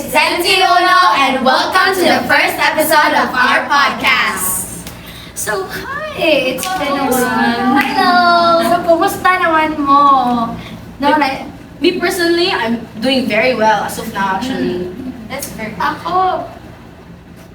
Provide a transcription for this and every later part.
is VenteaUno and welcome to the first episode of our podcast. So, hi! It's been a while. Hello! So, kumusta naman mo? No, like, Me personally, I'm doing very well as of now actually. that's very... Ako,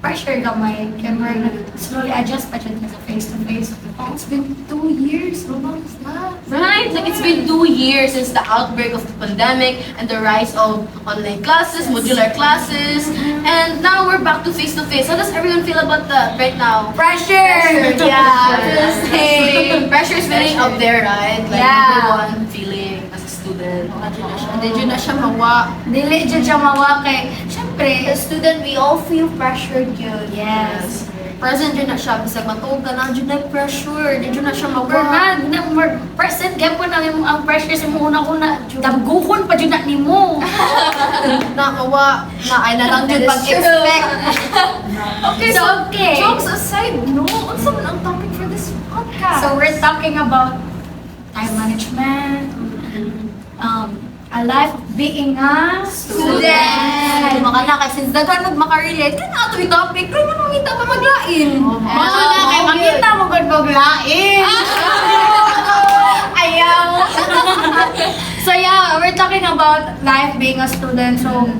pressure gamay. Kaya we're slowly adjust pa dyan sa face-to-face. Oh, it's been 2 years. So long is that? Right, like it's been 2 years since the outbreak of the pandemic and the rise of online classes, modular classes, and now we're back to face-to-face. How does everyone feel about that right now? Pressure! Yeah, I feel the same. Pressure is really up there, right? Like everyone feeling as a student. Hindi na siya mawa. Dili dyan siya mawa kay... Siyempre, As student, we all feel pressured yun. yes. Present yun na siya. Bisag matuog ka na, dyan na pressure. Dyan na siya We're mawa. not, we're present. Kaya po na ang pressure sa muna ko na damguhon pa dyan na ni mo. Na mawa. Na ay na lang dyan That is pag-expect. Okay, so okay. Jokes aside, no? Unsa man ang topic for this podcast? So we're talking about time management, a life being a student. Maka na, kasi since daghan mag-makarelate, kaya na ito yung topic, kaya na mamita pa maglain. Mano na kay makita mo gud maglain. Ayaw. So yeah, we're talking about life being a student. So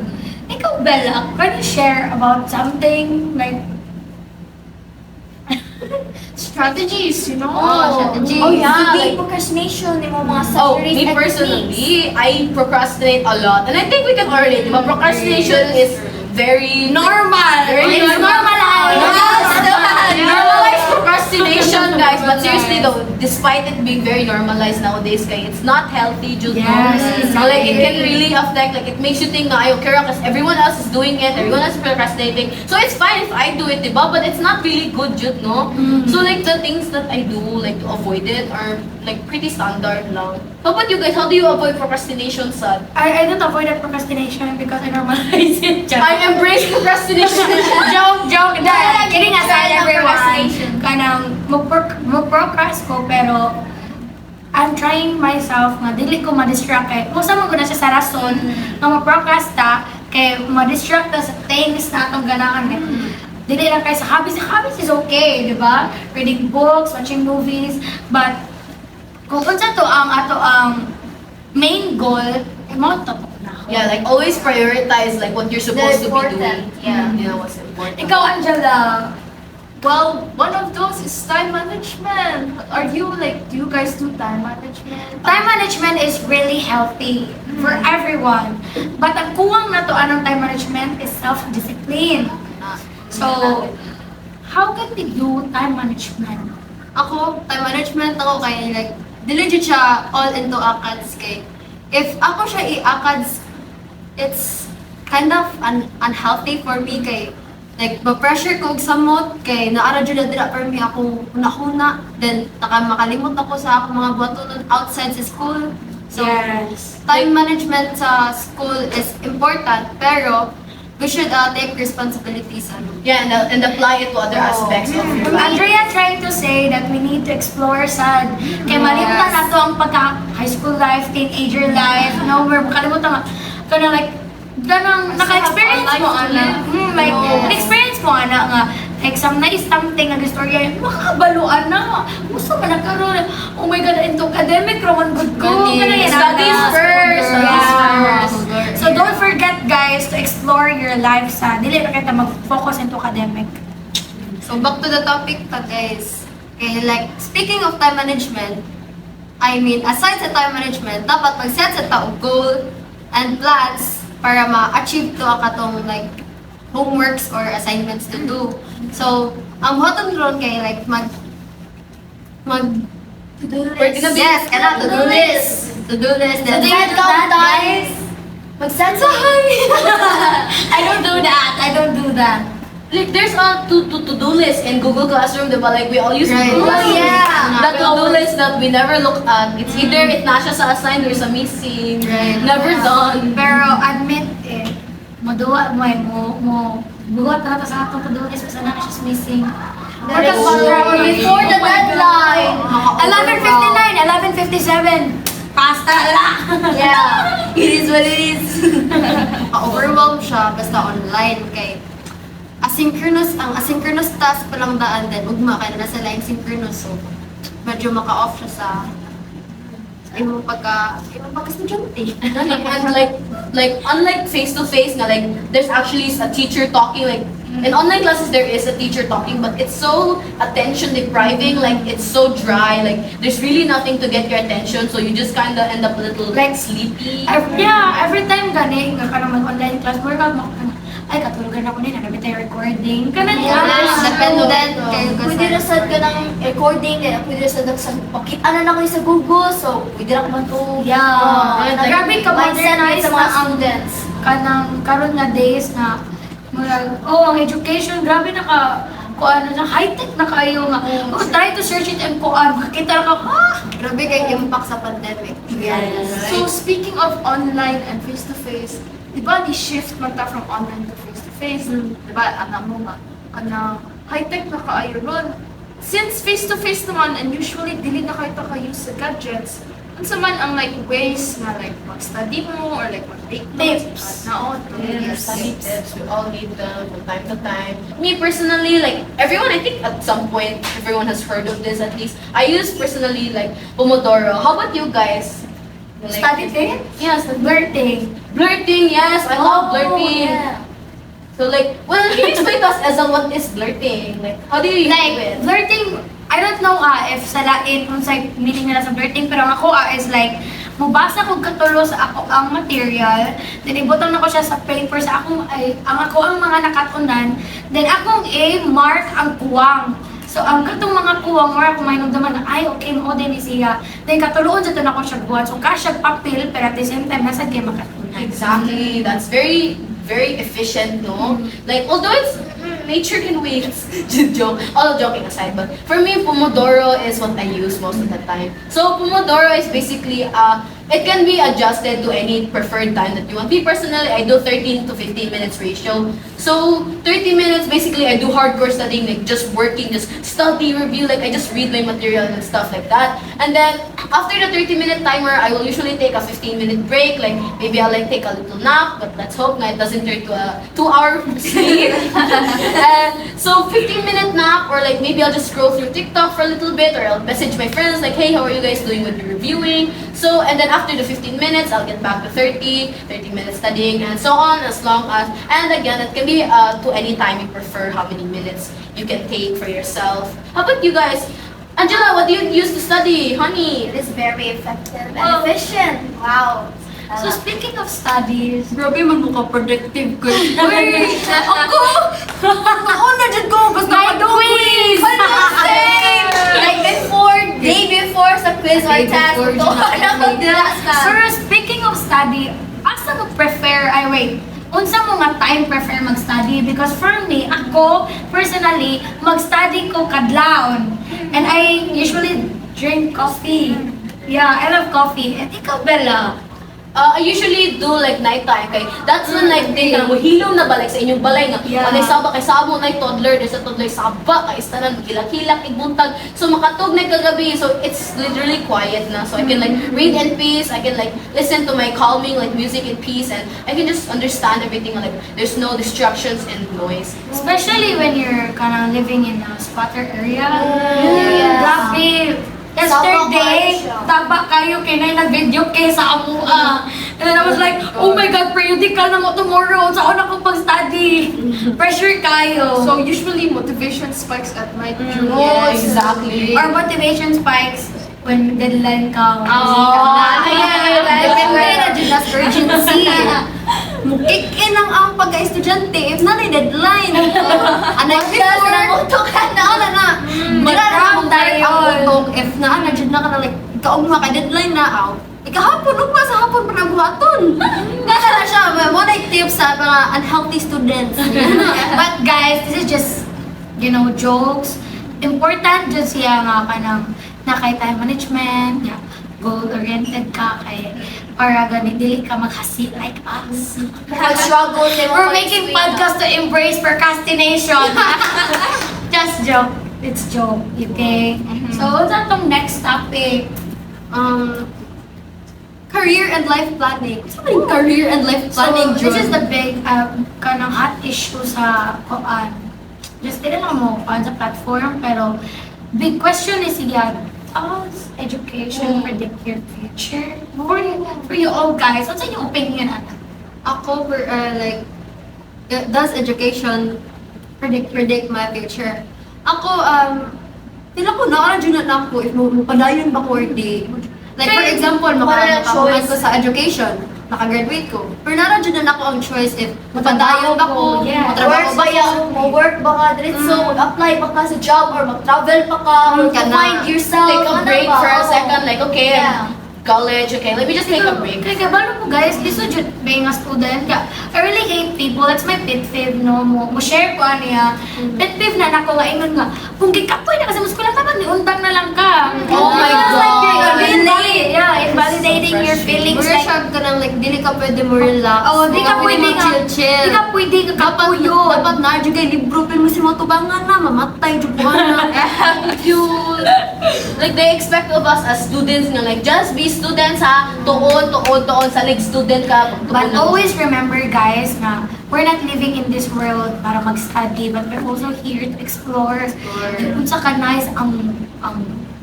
ikaw Bella, can you share about something like Strategies, you know? strategies. Oh, yeah, Like, like- procrastination, yung mga Oh, strategies me and personally, I procrastinate a lot. And I think we can all relate. Diba? Procrastination is very normal? Very It's normal. normalized. Normalized procrastination, guys. But seriously though, despite it being very normalized nowadays, guys, it's not healthy, Jude. Yes, No, like it can exactly. really affect, like it makes you think na ayaw kira kasi everyone else is doing it, everyone else is procrastinating. So it's fine if I do it, diba? But it's not really good, Jude, no? So like the things that I do, like to avoid it, are like pretty standard lang. How about you guys? How do you avoid procrastination, Sad? I don't avoid that procrastination because I normalize it. I embrace procrastination. joke. Dahil, kidding aside Dahil everyone. procrastination. Kanang, mag-procrast ko, pero I'm trying myself nga, dili ko ma-distract kay, musta mo ko na siya sa rason, nga ma-procrast ta, kay ma-distract ta sa things na atong ganahan. Dili lang kay sa hobbies. Hobbies is okay, di ba? Reading books, watching movies, but kung unsa to ang main goal, mo to na ako. Yeah, like always prioritize like what you're supposed to be doing. Yeah. You know what's important. Ikaw, Angela, Well, one of those is time management. Are you like, do you guys do time management? time management is really healthy for everyone. But ang kuwang na to anong time management is self-discipline. So, how can we do time management? Ako, time management ako kay like, dili jud siya all into ACADS kay. If ako siya i-ACADS, it's kind of unhealthy for me kay like, ma-pressure ko og samot kay naara jud na dira for me ako una-una, then makalimot ako sa akong mga buhaton outside sa school. So, Yes. time management sa school is important, pero we should take responsibilities. Yeah, and apply it to other aspects of your life. Andrea trying to say that we need to explore sad. Kaya malimtan na to ang pagka-high school life, teenager life, no? Where makalimutan ka na like, ganang naka-experience mo, ana. Like, na-experience mo, ana, nga, exam na is something, nag-istorya, makabaluan na. Gusto mo nagkaroon, oh my God, into academic, rawan good ko. Studies Studies first. Yes. So don't forget, guys, to explore your life sa, dili na kita mag-focus into academic. So back to the topic ta guys. Okay, like speaking of time management, I mean aside sa time management, dapat mag-set sa tao goal and plans para ma-achieve to ang katong like homeworks or assignments to do. So, ang button ron kay like to-do We're list. gonna be- Yes, kana to-do list. To-do list. So do you do that, guys? Mag-set sa I don't do that. I don't do that. Like there's a to-do list in Google Classroom, diba? Like we all use Right. Google Oh, Classroom. yeah. That to-do list that we never looked at. It's either it na siya sa assigned or sa missing. Right. Never done. Pero admit it, mo buhat na sa atong to-do list kasi na siya missing. That is Before true. the deadline. Maka-overwhelm. 11:59, 11:57. Basta lang. Yeah, it is what it is. Overwhelmed siya basta online kay ang asynchronous task pa lang daan din ugma kay na sa line synchronous so medyo maka-off siya sa imong pagka-estudyante. And like unlike face to face na like there's actually a teacher talking like in online classes there is a teacher talking but it's so attention depriving, like it's so dry, like there's really nothing to get your attention, so you just kind of end up a little Like, sleepy. Every time gani ka naman online class, more ka mo ay katulugan ako nila, nabit tayo recording. Kanan Yes, dependent kayo Pwede na sad ka ng recording, kaya pwede na sad sa pakita na lang kayo sa Google, so pwede na ka man to. Yeah. Grabe ka modernize sa mga na students. kanang karon nga days na ang education grabe kuan na high-tech na kayo nga. Try to search it and kuan makita ka Grabe kay impact sa pandemic. Yes. So speaking of online and face-to-face, di ba ni-shift man ta from online to face-to-face? Di ba, anak mo nga, high-tech na kaayo ron. Since face-to-face naman, and usually dili na kayo ka-use sa gadgets, unsa man ang like ways na like mag-study mo or like mag-take notes? Yes, study tips. We all need them from time to time. Me personally, like everyone, I think at some point everyone has heard of this at least. I use personally like Pomodoro. How about you guys? Like, study thing? Yes, Blurting. blurting. Yes, I love blurting. Yeah. So like, well, can you explain to us, Ezell, what is blurting? Like, how do you use it? Flirting, I don't know if sa lain kung sa meaning nila sa flirting, pero ang ako is like, mubasa kong katulo sa ako ang material, then ibutang na ko siya sa paper sa akong, ang mga nakatunan, then akong mark ang kuwang. So, ang katong mga kuwang, more ako may nagdaman na, ay, okay, mo din siya. Then, katuluon sa ito na ko siya buwan. So, kasyag papel, pero at the same time, nasa game makatunan. Exactly. That's very, very efficient, no? Like, although it's nature can wait. Joke. All joking aside, but for me, Pomodoro is what I use most of the time. So Pomodoro is basically it can be adjusted to any preferred time that you want. Me personally, I do 13 to 15 minutes ratio. So 30 minutes, basically, I do hardcore studying, like just working, just study, review, like I just read my material and stuff like that. And then after the 30-minute timer, I will usually take a 15-minute break. Like maybe I'll like take a little nap, but let's hope na it doesn't turn to a 2-hour sleep. So 15-minute nap, or like maybe I'll just scroll through TikTok for a little bit, or I'll message my friends like, hey, how are you guys doing with your reviewing? So, and then after the 15 minutes, I'll get back to 30 minutes studying, and so on, as long as, and again, it can be to any time you prefer, how many minutes you can take for yourself. How about you guys? Angela, what do you use to study, honey? It is very effective and Oh. efficient. Wow. So, speaking of studies, Grabe man mo ka productive ko. Uy! Ako! Ako na dyan ko! Basta My quiz! Like day before sa quiz or Day test, before, ito ako dilas ka. Sir, speaking of study, asa mo prefer, unsa mo nga time prefer mag-study? Because for me, ako, personally, mag-study ko kadlawon. And I usually drink coffee. Yeah, I love coffee. And ikaw, Bella? I usually do like nighttime kay that's when like day ka mohilom na balik sa inyong balay nga Yeah. anay saba kay sabo na toddler there's a toddler saba kay istanan hilak-hilak igbuntag so makatug na kagabi so it's literally quiet na so I can like read in peace, I can like listen to my calming like music in peace, and I can just understand everything, like there's no distractions and noise. Especially when you're kind of living in a squatter area. Yes. Grabe. Yesterday, taba kayo kinay nag-video kay sa amua. And then I was like, oh my God, periodical na mo tomorrow. Saan ako pag-study? Pressure kayo. So usually motivation spikes at night. Yeah, exactly. Or motivation spikes when deadline ka. Depende na dyan na urgency. Kick in ang pagka-estudyante if na deadline. Anay before. Namutok ka na. Na. Mag-cram tayo. Ang if na dyan na ka na like kaugma ka deadline na aw. Ikahapon, ugma sa hapon pa nagbuhaton. Kaya na siya, mo na tips sa mga unhealthy students. But guys, this is just, jokes. Important dyan siya nga ka ng na kay time management, goal-oriented ka kay para ganit dili ka maghasi like us. Mag-struggle din mo We're making podcast to embrace procrastination. Just joke. It's joke, okay? So, what's our next topic? career and life planning. Sa maling career and life planning, So, this is Jud? the big kanang hot issue sa kuan. Just dili lang mo kuan sa platform pero big question is yan. Does education predict your future? For you all guys, what's your opinion on that? Ako, like, does education predict my future? Ako, pila ko na dyan na ako if padayon ba ko or di. Like, for Okay, example, wala makakuha choice. ko sa education, nakagraduate ko. Pero nara dyan na ako ang choice if mapadayon ba ko, Yeah. matrabaho Work ba ba yan? Mag-work ba ka diretso? Mag-apply ba ka sa job or mag-travel pa ka? Or Ka to na. find yourself? Take a Ano break ba? for a Oo. second, like, okay, Yeah. college, okay, let me just take a break. Kaya kabalo ko guys, gusto jud being a student. Kaya, I really hate people. That's my pet peeve, no? Mo share ko niya. Pet peeve na nako nga ingon nga. Kung gikapoy na kasi mo school taban ni untang na lang ka. Oh my It's like you're God. invalidating, yeah, invalidating your frustrating. feelings. Mura Like, siya ka nang like, dili ka pwede mo relax. oh, di ka pwede nga. chill-chill. Di ka pwede ka kapuyo. Dapat na dyan kayo libro, pero mo si mga tubangan na, mamatay dyan po na. You, like, they expect of us as students nga, like, just be students ha, tuon, sa like, student ka. But always remember guys na we're not living in this world para mag-study, but we're also here to explore. Kung sa kanais ang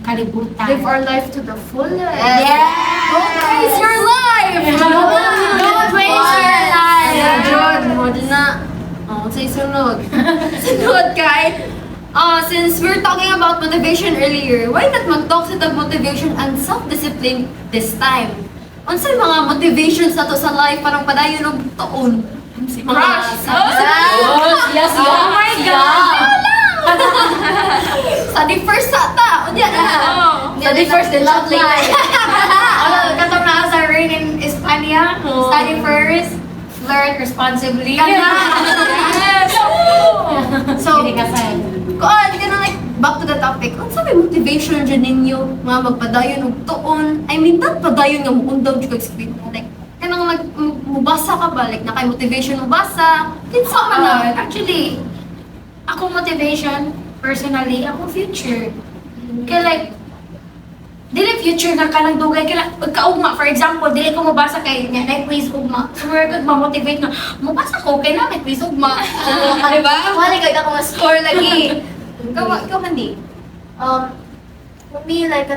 kalibutan. Live our life to the fullest. Yeah! Don't waste your life! Don't waste your life! Ayan, Jod, mo din na. Oh, say sunod. Sunod, kay. Since we're talking about motivation earlier, why not mag-talk sa motivation and self-discipline this time? Unsay mga motivations na to sa life parang padayon og taon? Crush! Yes, Oh my God! Study first sa ta. Unya na. Study first, then love later. Katong na sa rin in Espanya, study first, flirt responsibly. Yes. So, Hindi ka sad. kuan ka na like back to the topic. Unsa may motivation dyan ninyo nga magpadayon og tuon? I mean, that padayon nga muundaw jud kag speed like kanang mubasa ka ba like nakay motivation mubasa? Kinsa man na? Actually, ako motivation, personally, ako future. Kaya like, dili future na ka ng dugay, kaya pagkaugma, for example, dili ko mabasa kay nga na quiz ugma. So, we're good ma-motivate na, mabasa ko, kaya na may quiz ugma. Diba? Wala kayo akong score lagi. Ikaw man di. For me, like,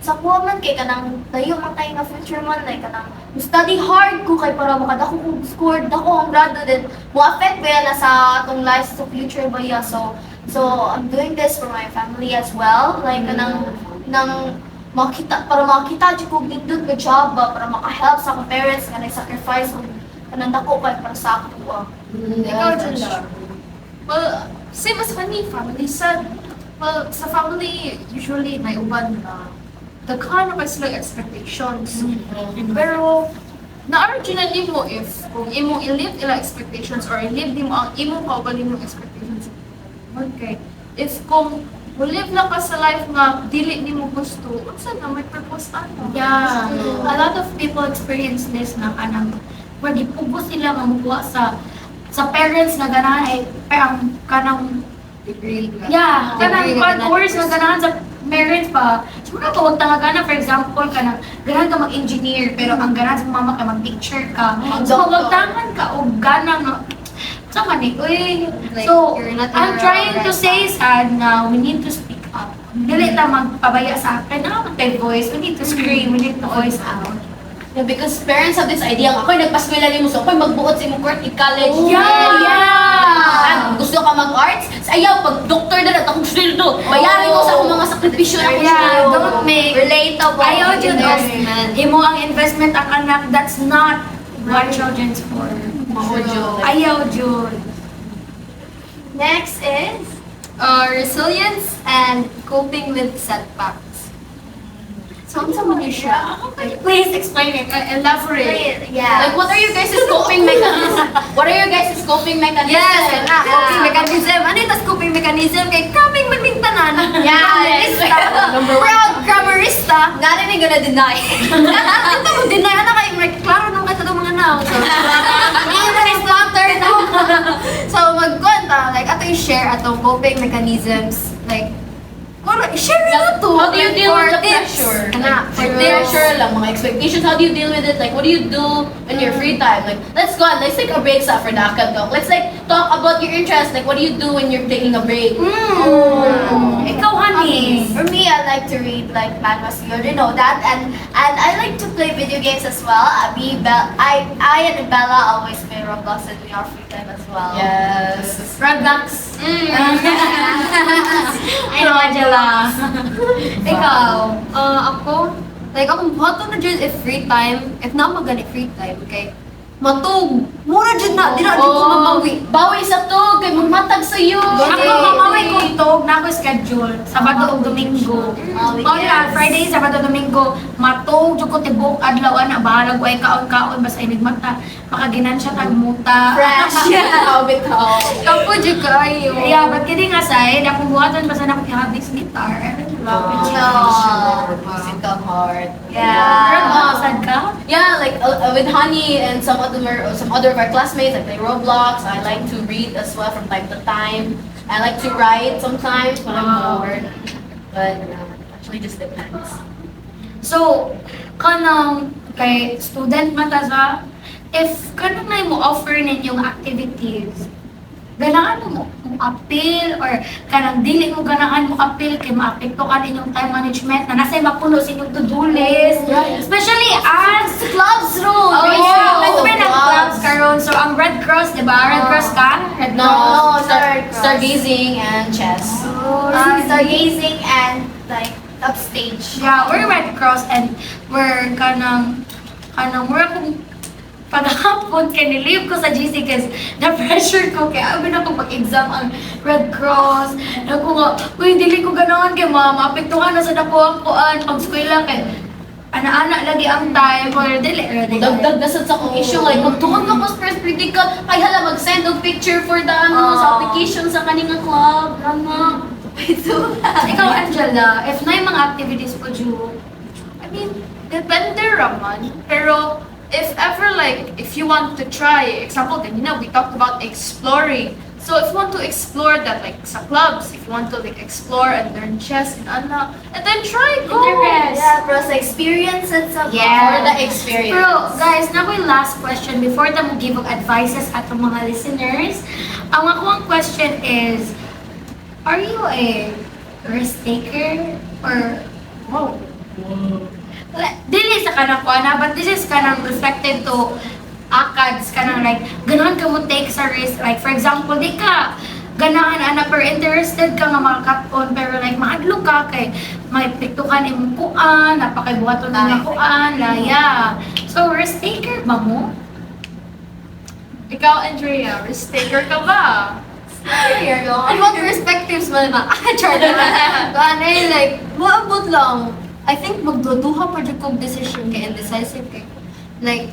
sa kuha man kay kanang tayo man tayo nga future man, like, study hard ko kay para makadako kong score, dako ang grado, then, mo-affect ba yan na sa atong life sa future ba ya? So, I'm doing this for my family as well, like, para makita dyan kong nindot ka job ba, para makahelp sa akong parents, kanang sacrifice, kanang dako kay para sa ako. Ikaw, Junda. Well, same as funny, family sad. Well, sa family, usually, may uban na daghan na sila expectations. Pero, na-originally mo if kung imong i-live ila expectations or i-live di mo ang imong kaugaling mong expectations. Okay. If kung live lang ka sa life nga dili nimo gusto, unsa na may purpose ano? Yeah. A lot of people experience this na kanang, where gipugos sila mamukuha sa parents na ganahan ay parang kanang Degree nga. yeah, Degree kanang nga course na ganahan sa parents pa. Siguro ka huwag tanga gana, for example, kanang ganahan ka mag-engineer pero ang ganahan sa mama ka mag-teacher ka. So huwag tangan ka o gana nga sama ni, uy. Like, So, you're not in I'm a trying to right say sad na we need to speak up. Dili ta magpabaya sa akin, nakakatay voice, we need to scream, we need to voice out. Yeah, because parents have this idea nga, ako'y nagpaskwela ni mo, so ako'y magbuot sa imong court college. Yeah! Gusto ka mag-arts? Ayaw, pag doctor na lang, akong sweldo. Bayarin ko sa akong mga sakripisyo na akong Yeah, sweldo. don't make Relatable. ayaw dyan og Investment. imo ang investment ang anak, that's not what children's for. Ayaw dyan. Next is, Resilience and coping with setbacks. So, unsa man yun siya? Please explain it. Elaborate. yeah. Like, what are your guys' coping mechanisms? What are your guys' coping mechanisms? Yes, coping mechanism. Ano yung coping mechanism? Kay kaming magmintanan. Yes. Number one. Proud grammarista. Not even gonna deny. Ito mo, deny na kayo. Klaro nung kayo itong mga now. So, even is flatter, no? So, magkwenta. Like, ato i-share atong coping mechanisms. Like, share na to. How do you deal with the tips. pressure? Kana, Like pressure lang, mga expectations, how do you deal with it? Like, what do you do in your free time? Like, let's go on, let's take a break sa for the akad talk. Let's like, talk about your interests. Like, what do you do when you're taking a break? Ikaw, honey. For me, I like to read like manhwas. You already know that, and I like to play video games as well. I and Bella always play Roblox in our free time as well. Yes. Roblox. I know, Angela. Ikaw. Ako, like, ako buhaton na dyan if free time, if na magani free time, okay? Matug! Mura dyan na, di na dyan ko mamawi. Bawi sa to, kay magmatag sa iyo. Ako mamaway kong tog na ako schedule. Sabado o Domingo. Friday, Sabado, Domingo. Matog, jud ko tibok adlaw na bahala ko ay kaon-kaon basta inigmata. Makaginan siya tagmuta. Fresh. Bitaw. Kapo dyan kayo. Yeah, but kidding aside, akong buhatan basta na akong habits guitar. I really love it. Musical heart. Pero sad ka? Yeah, like with Honey and some other of our classmates, like play Roblox. I like to read as well from time to time. I like to write sometimes when I'm bored. But actually just depends. So, kanang kay student man ta sa, if kanang na mo offer ninyong activities, ganahan mo appeal or kanang dili mo ganahan mo appeal kay maapektuhan inyong time management na nasay mapuno sa inyong to-do list. Especially as clubs rule. Oh, Guys, yeah. we're ng clubs karon. So ang Red Cross, di ba? Red Cross ka? Red No, Cross. stargazing and chess. Stargazing and like upstage. Yeah, we're Red Cross and we're kanang mura kong paghapon kay nilive ko sa GC kasi na-pressure ko kaya abi na ko pag-exam ang Red Cross. Naku nga, uy, dili ko ganahan kay maapektuhan na sa dako ang kuan pag-eskwela kay ana-ana lagi ang time or dili. Dagdag na sa akong issue, like magtuon ka ko sa first practical, kay hala mag-send og picture for the sa application sa kaninga club. Rama. Ikaw, Angela, if na yung mga activities po you, I mean, depende raman. Pero if ever like, if you want to try, example, kanina we talked about exploring. So if you want to explore that like sa clubs, if you want to like explore and learn chess and ano, and then try, go! Interest. Yeah, plus experience and stuff. For the experience. Pero guys, na ko yung last question before ta mo give og advices ato mga listeners. Ang akong question is, are you a risk taker or dili sa kanang kuana, but this is kanang reflected to ACADS, kanang like ganahan ka mo take sa risk, like for example di ka ganahan ana pero interested ka nga makakat-on pero like maadlo ka kay may piktukan imong kuan, napakaibuhaton na kuan, laya. So risk taker ba mo? Ikaw, Andrea, risk taker ka ba? Ano ba perspectives mo na? Char naman. Ano yun, like, maabot lang. I think magduduha pa dyan kong decision kay indecisive kay. Like,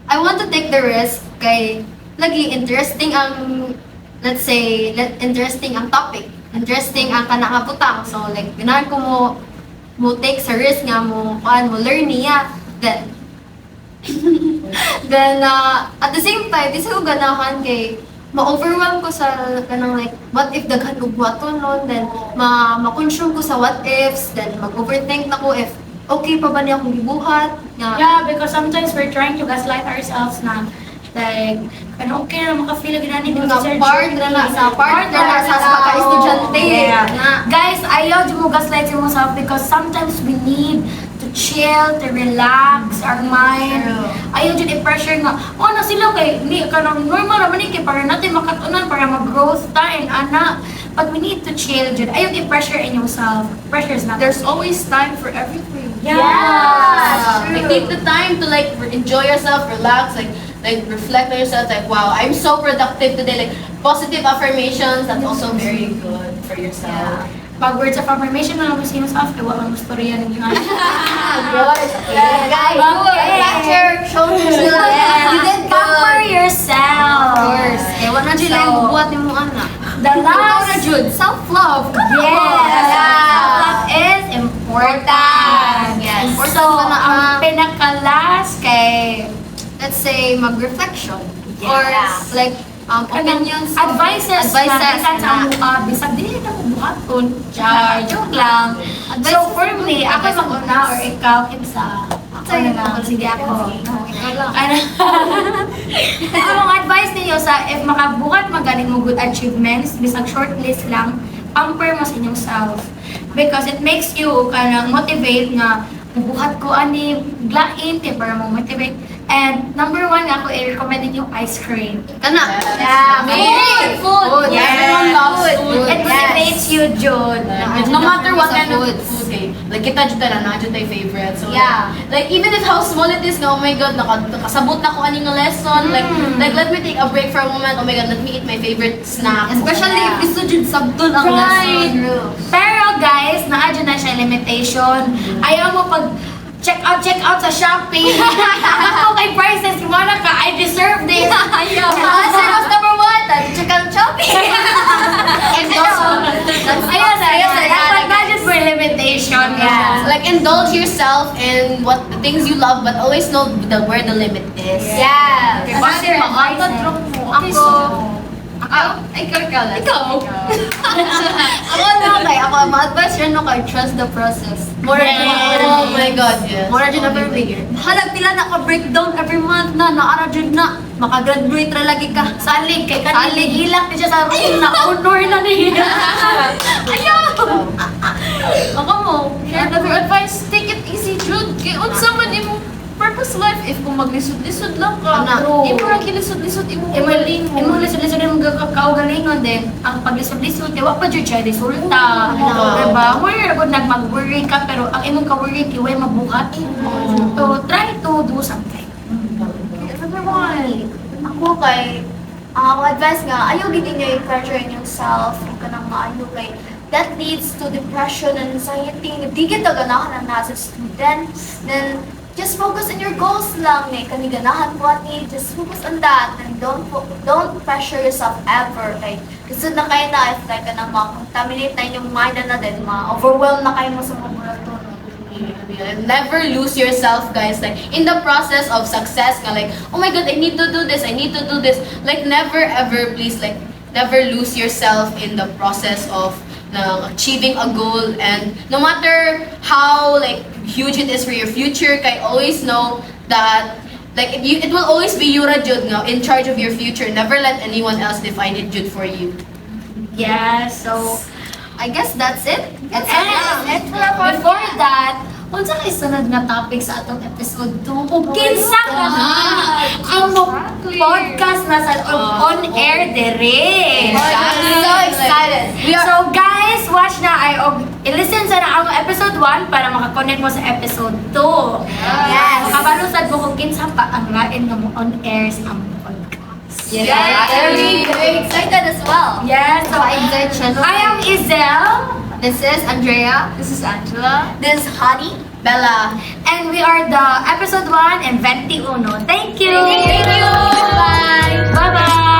I want to take the risk kay lagi interesting ang, let's say, interesting ang topic. Interesting ang kanakaputang. So, like, ganahan ko mo take sa risk nga mo learn niya. Then, at the same time, di sa ko ganahan kay ma-overwhelm ko sa kanang like, what if daghan og buhaton nun, then ma-consume ko sa what ifs, then mag-overthink na ko if okay pa ba niya akong gibuhat. Yeah, because sometimes we're trying to gaslight ourselves na like, ano okay na makafeel agad natin Mga part na sa pagka-estudyante. Guys, ayaw di mo gaslight yourself because sometimes we need to chill, to relax our mind. Ayaw dyan i-pressure nga, na sila kay, kanang normal naman kay para natin makatunan, para mag-growth tayo, ana. But we need to chill dyan. Ayaw i-pressure in yourself. Pressure is not. There's always time for everything. Yeah. Like, take the time to like enjoy yourself, relax, like reflect on yourself, like wow, I'm so productive today, like positive affirmations, that's also very good for yourself. Pag words of affirmation na naman sa yourself, kaya wala mo storya ng yung Guys, Guys, pat your shoulders. You did pamper yourself. Of course. Kaya wala dyan lang bubuhat ni mo anak. The last na Jude, self-love. Yes! Self-love is important. Yes. Important So, pa na ang pinaka-last kay let's say, mag-reflection. Yeah. Or, like, opinions, advices na bisan sa na- mga bisag dili na mo buhaton. Joke lang. So for me, ako mag-una or ikaw kinsa? Ako na lang, sige ako. Ano? Ang advice ninyo sa if makabuhat magaling mo good achievements, bisag shortlist lang, pamper mo sa inyong self. Because it makes you kanang motivate nga bubuhat ko ani glain kay para mo motivate. And number 1 nga ako i-recommend ninyo ice cream. Kana. Yeah, Food. Yes. Everyone loves food. It motivates you, Jud. No matter what kind of Foods. food, eh. Like, kita dyan na dyan tayo favorite. So, Yeah. like, even if how small it is, nga, oh my God, nakasabot na ko aning lesson. Like, let me take a break for a moment. Oh my God, let me eat my favorite snack. Especially if gusto jud sabton ang Right. lesson. Pero guys, naadyo na siya limitation. Ayaw mo pag check out sa Shopee. Ako kay prices, kumana ka, I deserve this. Ayaw. Serious number 1, check out Shopee. Ayun, dapat budget for limitation. Yeah. Like, indulge yourself in what the things you love, but always know where the limit is. Yeah. Another advice. Ikaw. Ako na kay ako ma-advise rin no kay trust the process. Oh my God, yes. Mora jud na very halag pila na ka breakdown every month na naara jud na maka-graduate ra lagi ka. Salig kay Salig. kanili hilak ni siya sa room na honor na niya. Ayaw. Ako mo, another advice, take it easy, Jude. Kaya unsa man imong purpose life, if kung maglisod-lisod lang ka, Ana. imo ra gilisod-lisod imo galing mo. Imo lisod-lisod yung kaugalingon din. Ang paglisod-lisod, wa pa dyan siya resulta. Oo. Diba? Where ako mag-worry ka, pero ang imong ka-worry, kiway mabuhat. So, try to do something. Number 1, ako kay, ako advice nga, ayaw gini niyo i-pressure in yourself, yung kanang maayo kay, that leads to depression and anxiety. Di kita ganahan na as a student, then just focus on your goals lang eh. Kani ganahan po ni, just focus on that and don't pressure yourself ever. Like, gusto na kayo na if like ka na ma-contaminate na inyong mind na din, ma-overwhelm na kayo mo sa mga mulaton. Never lose yourself, guys. Like, in the process of success, nga like, oh my God, I need to do this, I need to do this. Like, never ever, please, like, never lose yourself in the process of achieving a goal. And no matter how, like, huge it is for your future, kay always know that, like, it will always be Yura Jud nga, in charge of your future. Never let anyone else define it Jud for you. Yeah, so, I guess that's it. and before that, unsa kay sunod nga topic sa atong episode 2? Ug kinsa ka ang podcast na sa on air dire. So excited. So guys, watch na ay og i-listen sa na ang episode 1 para makakonect mo sa episode 2. Yes. Makabalusad mo kung kinsa pa ang lain nga mo on air sa among podcast. Yeah. Very excited as well. Yes. So Excited siya, no? I am Ezell. This is Andrea. This is Angela. This is Honey. Bella. And we are the episode 1 and VenteaUno. Thank you! Thank you. Bye. Bye-bye!